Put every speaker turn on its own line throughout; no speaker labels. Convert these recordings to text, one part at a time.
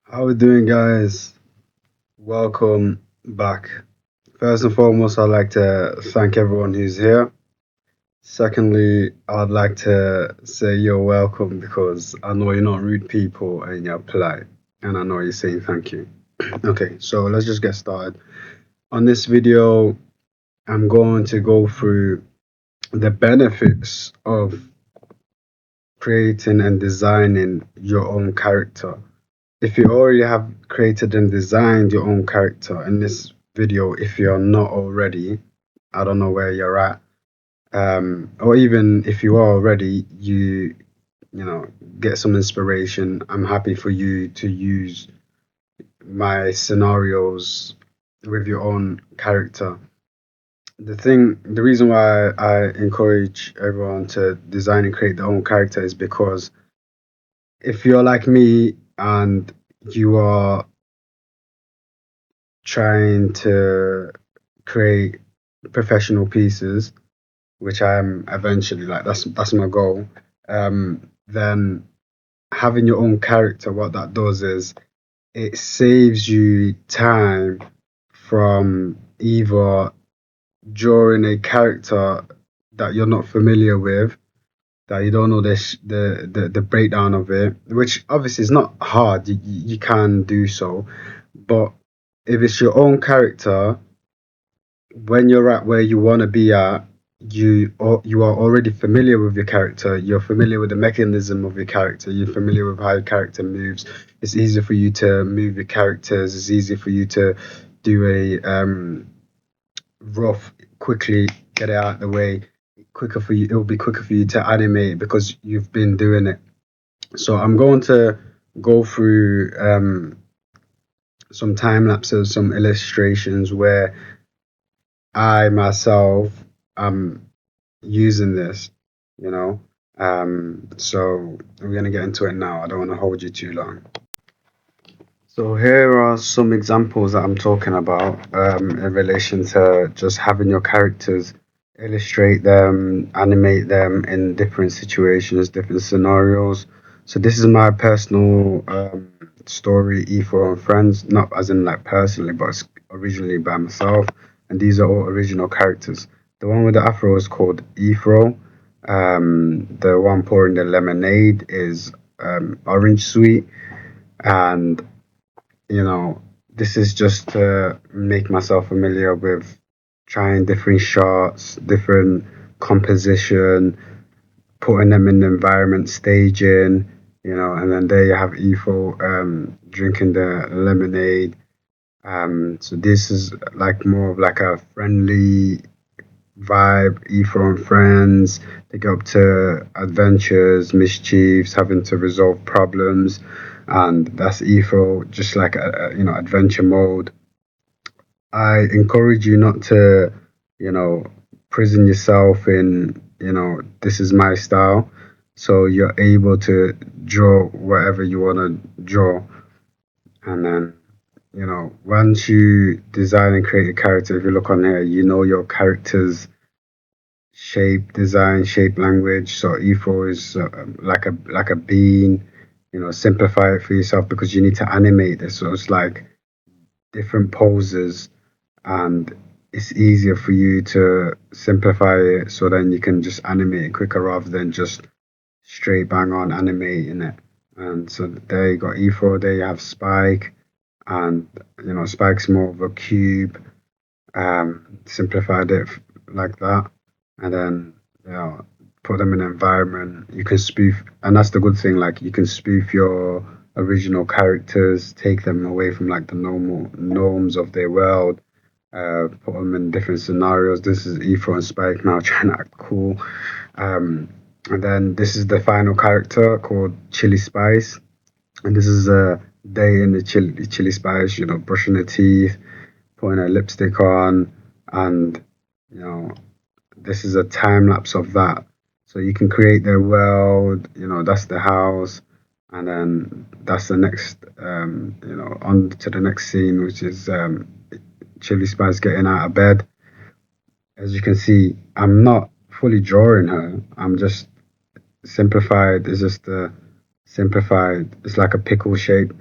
How we doing, guys? Welcome back. First and foremost, I'd like to thank everyone who's here. Secondly, I'd like to say you're welcome because I know you're not rude people and you're polite, and I know you're saying thank you. Okay, so let's just get started. On this video, I'm going to go through the benefits of creating and designing your own character. If you already have created and designed your own character in this video, if you're not already, I don't know where you're at. Or even if you are already, you know, get some inspiration. I'm happy for you to use my scenarios with your own character. The reason why I encourage everyone to design and create their own character is because if you're like me and you are trying to create professional pieces, which I'm eventually like that's my goal. Then having your own character, what that does is it saves you time from either drawing a character that you're not familiar with, that you don't know the breakdown of it, which obviously is not hard. You can do so, but if it's your own character, when you're at where you want to be at, you are already familiar with your character. You're familiar with the mechanism of your character. You're familiar with how your character moves. It's easier for you to move your characters. It's easier for you to do a rough quickly, get it out of the way. Quicker for you. It'll be quicker for you to animate because you've been doing it. So I'm going to go through some time lapses, some illustrations where I myself am using this, you know. So we're gonna get into it now. I don't want to hold you too long. So here are some examples that I'm talking about in relation to just having your characters illustrate them, animate them in different situations, different scenarios. So this is my personal story, E4 and Friends, not as in like personally, but it's originally by myself. And these are all original characters. The one with the afro is called Efro. The one pouring the lemonade is Orange Sweet, and this is just to make myself familiar with trying different shots, different composition, putting them in the environment, staging, and then there you have Efo drinking the lemonade. So this is like more of like a friendly vibe, Efo and friends. They go up to adventures, mischiefs, having to resolve problems, and that's Efo, just like adventure mode. I encourage you not to, you know, prison yourself in, this is my style. So you're able to draw whatever you want to draw, and then once you design and create a character, if you look on here, you know your character's shape, design, shape, language. So E4 is like a bean. Simplify it for yourself because you need to animate this. So it's like different poses, and it's easier for you to simplify it so then you can just animate it quicker rather than just straight bang on animating it. And so there you got E4. There you have Spike, and Spike's more of a cube. Simplified it like that, and then put them in an environment you can spoof, and that's the good thing. Like you can spoof your original characters, take them away from like the normal norms of their world, put them in different scenarios. This is Efro and Spike now trying to act cool, and then this is the final character called Chili Spice, and this is a day in the Chili Spice. Brushing her teeth, putting her lipstick on, and you know this is a time lapse of that. So you can create their world. That's the house, and then that's the next. On to the next scene, which is Chili Spice getting out of bed. As you can see, I'm not fully drawing her. I'm just simplified. It's just a simplified. It's like a pickle shape.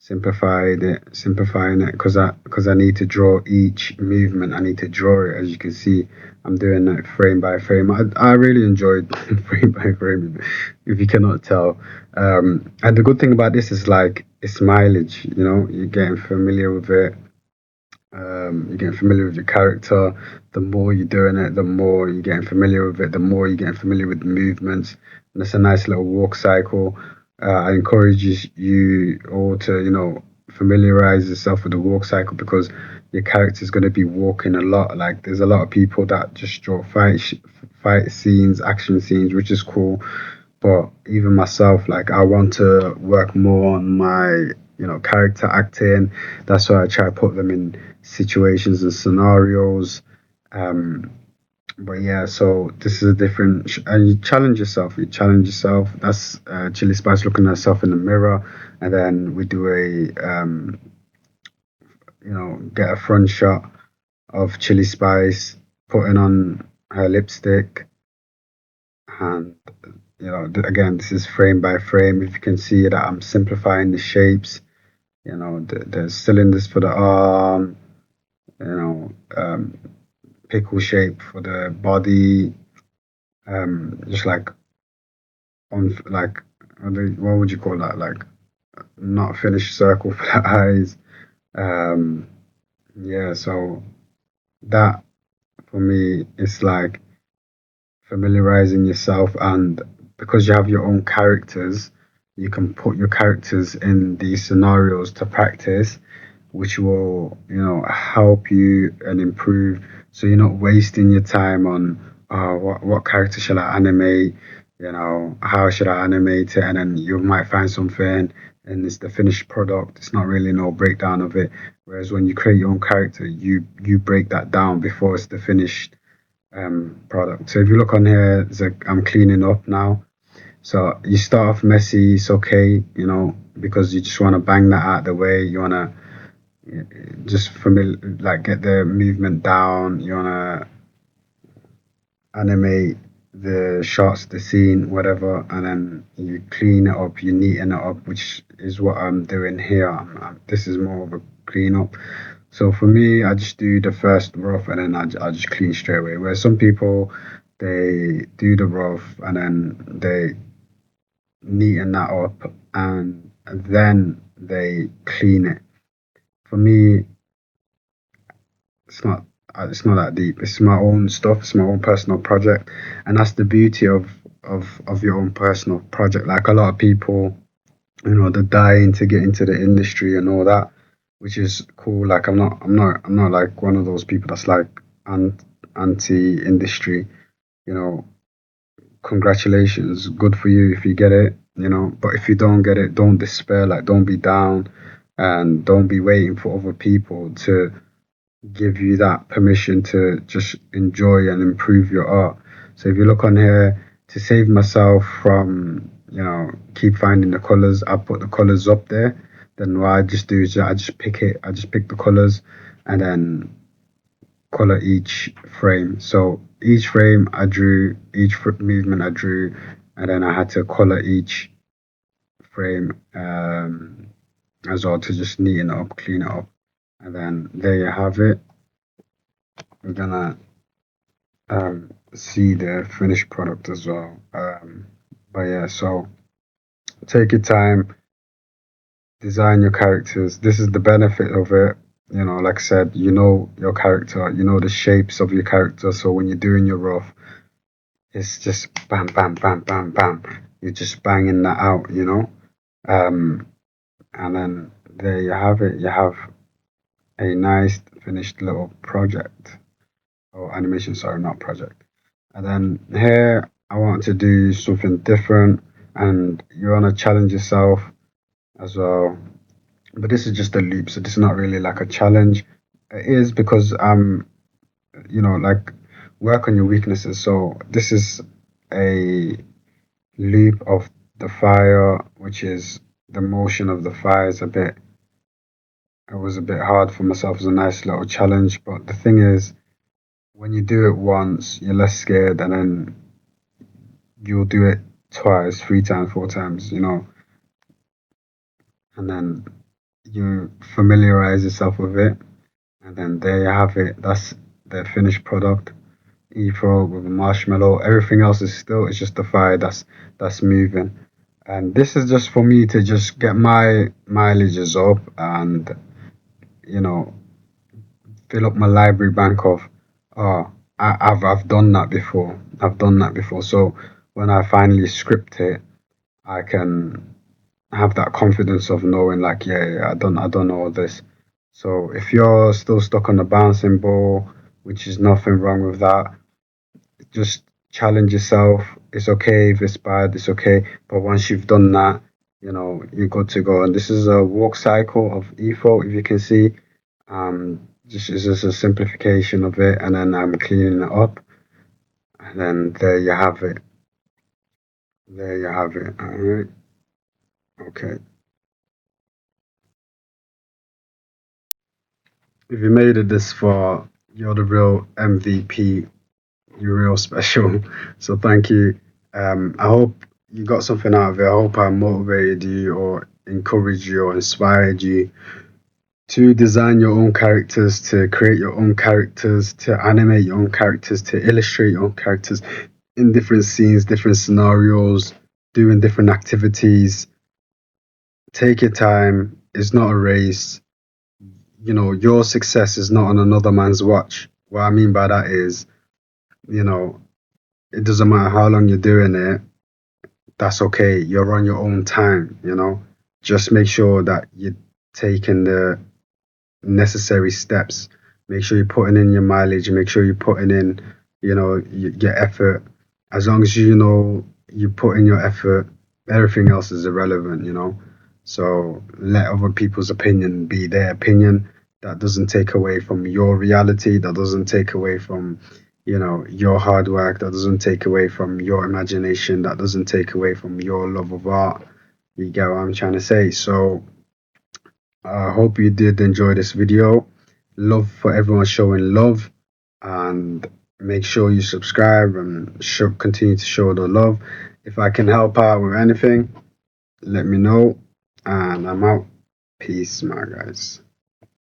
simplifying it because I need to draw each movement. I need to draw it. As you can see, I'm doing it frame by frame. I really enjoyed frame by frame, if you cannot tell. And the good thing about this is like it's mileage. You know, you're getting familiar with it. You're getting familiar with your character. The more you're doing it, the more you're getting familiar with it. The more you're getting familiar with the movements, and it's a nice little walk cycle. I encourage you all to, familiarize yourself with the walk cycle because your character is going to be walking a lot. Like there's a lot of people that just draw fight scenes, action scenes, which is cool. But even myself, like I want to work more on my, character acting. That's why I try to put them in situations and scenarios. Um, but yeah, so this is a different, and you challenge yourself. You challenge yourself. That's Chili Spice looking at herself in the mirror, and then we do get a front shot of Chili Spice putting on her lipstick, and again, this is frame by frame. If you can see that I'm simplifying the shapes, the cylinders for the arm, you know, pickle shape for the body, just like on like what would you call that? Like not finished circle for the eyes. Um, yeah, so that for me is like familiarizing yourself, and because you have your own characters, you can put your characters in these scenarios to practice, which will help you and improve, so you're not wasting your time on what character shall I animate, how should I animate it, and then you might find something and it's the finished product, it's not really no breakdown of it, whereas when you create your own character, you break that down before it's the finished product. So if you look on here, I'm cleaning up now. So you start off messy, it's okay, because you just want to bang that out the way. You want to just familiar, like get the movement down. You want to animate the shots, the scene, whatever, and then you clean it up, you neaten it up, which is what I'm doing here. This is more of a clean up. So for me, I just do the first rough and then I just clean straight away. Where some people, they do the rough and then they neaten that up and then they clean it. For me, it's not it's not that deep. It's my own stuff. It's my own personal project, and that's the beauty of your own personal project. Like a lot of people, they're dying to get into the industry and all that, which is cool. Like I'm not like one of those people that's like anti industry. You know, congratulations, good for you if you get it. But if you don't get it, don't despair. Like don't be down, and don't be waiting for other people to give you that permission to just enjoy and improve your art. So if you look on here, to save myself from, keep finding the colors, I put the colors up there. Then what I just do is I just pick the colors and then color each frame. So each frame I drew, each movement I drew, and then I had to color each frame as well to just neaten it up, clean it up. And then there you have it. We're gonna see the finished product as well. But yeah, so take your time, design your characters. This is the benefit of it. Like I said, you know your character, you know the shapes of your character. So when you're doing your rough, it's just bam, bam, bam, bam, bam. You're just banging that out. Um, and then there you have it. You have a nice finished little project or animation. Sorry, not project. And then here, I want to do something different, and you want to challenge yourself as well. But this is just a loop, so this is not really like a challenge. It is because like work on your weaknesses. So this is a loop of the fire, which is the motion of the fire is a bit. It was a bit hard for myself as a nice little challenge, but the thing is, when you do it once, you're less scared, and then you'll do it twice, three times, four times, and then you familiarize yourself with it, and then there you have it. That's the finished product. E-throw with a marshmallow. Everything else is still, it's just the fire that's moving. And this is just for me to just get my mileages up and, you know, fill up my library bank of, oh, I've done that before. I've done that before. So when I finally script it, I can have that confidence of knowing like, yeah, I done all this. So if you're still stuck on the bouncing ball, which is nothing wrong with that, just challenge yourself. It's okay if it's bad, it's okay. But once you've done that, you're good to go. And this is a walk cycle of EFO, if you can see. Just is just a simplification of it, and then I'm cleaning it up, and then there you have it. There you have it. All right. Okay. If you made it this far, you're the real MVP. You're real special. So thank you. I hope you got something out of it. I hope I motivated you or encouraged you or inspired you to design your own characters, to create your own characters, to animate your own characters, to illustrate your own characters in different scenes, different scenarios, doing different activities. Take your time. It's not a race. Your success is not on another man's watch. What I mean by that is, you know, it doesn't matter how long you're doing it, that's okay. You're on your own time. Just make sure that you're taking the necessary steps. Make sure you're putting in your mileage. Make sure you're putting in, your effort. As long as you know you put in your effort, everything else is irrelevant. So let other people's opinion be their opinion. That doesn't take away from your reality. That doesn't take away from, your hard work. That doesn't take away from your imagination. That doesn't take away from your love of art. You get what I'm trying to say? So I hope you did enjoy this video. Love for everyone showing love, and make sure you subscribe and continue to show the love. If I can help out with anything, let me know, and I'm out. Peace, my guys.